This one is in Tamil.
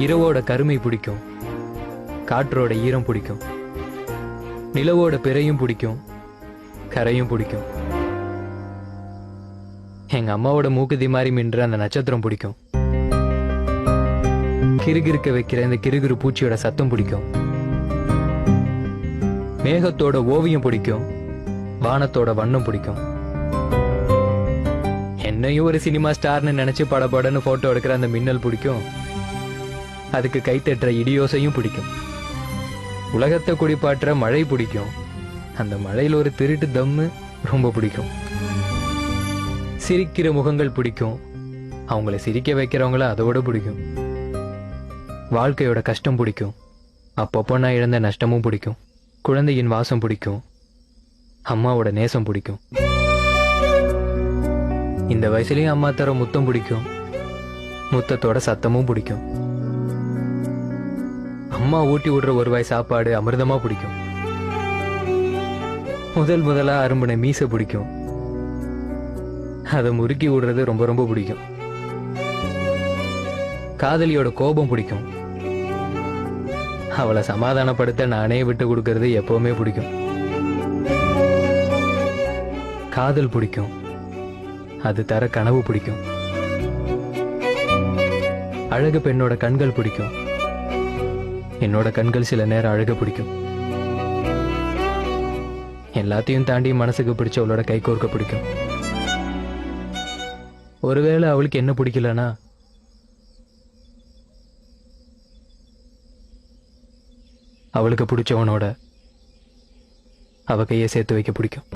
இரவோட கருமை பிடிக்கும், காற்றோட ஈரம் பிடிக்கும், நிலவோட பிறையும் பிடிக்கும், கரையும் பிடிக்கும். எங்க அம்மாவோட மூக்குதி மாதிரி மின்ற அந்த நட்சத்திரம் பிடிக்கும். கிறுகிறுக்க வைக்கிற இந்த கிறுகிறு பூச்சியோட சத்தம் பிடிக்கும். மேகத்தோட ஓவியம் பிடிக்கும், வானத்தோட வண்ணம் பிடிக்கும். என்னையும் ஒரு சினிமா ஸ்டார்னு நினைச்சு படபடன்னு போட்டோ எடுக்கிற அந்த மின்னல் பிடிக்கும். அதுக்கு கைத்தட்டுற இடியோசையும் பிடிக்கும். உலகத்தை குடிப்பாற்ற மழை பிடிக்கும். அந்த மழையில் ஒரு திருட்டு தம்மு ரொம்ப பிடிக்கும். சிரிக்கிற முகங்கள் பிடிக்கும், அவங்கள சிரிக்க வைக்கிறவங்கள அதோட பிடிக்கும். வாழ்க்கையோட கஷ்டம் பிடிக்கும், அப்பப்போ நான் இழந்த நஷ்டமும் பிடிக்கும். குழந்தையின் வாசம் பிடிக்கும், அம்மாவோட நேசம் பிடிக்கும். இந்த வயசுலயும் அம்மா தர முத்தம் பிடிக்கும், முத்தத்தோட சத்தமும் பிடிக்கும். அம்மா ஊட்டி விடுற ஒரு வாய் சாப்பாடு அமிர்தமா பிடிக்கும். முதலா அரும்பின மீசை பிடிக்கும், அதை முறுக்கி விடுறது ரொம்ப ரொம்ப பிடிக்கும். காதலியோட கோபம் பிடிக்கும், அவளை சமாதானப்படுத்த நானே விட்டு கொடுக்கறது எப்பவுமே பிடிக்கும். காதல் பிடிக்கும், அது தர கனவு பிடிக்கும். அழகு பெண்ணோட கண்கள் பிடிக்கும், என்னோட கண்கள் சில நேரம் அழக பிடிக்கும். எல்லாத்தையும் தாண்டி மனசுக்கு பிடிச்சவளோட கை கோர்க்க பிடிக்கும். ஒருவேளை அவளுக்கு என்ன பிடிக்கலனா அவளுக்கு பிடிச்சவனோட அவ கையை சேர்த்து வைக்க பிடிக்கும்.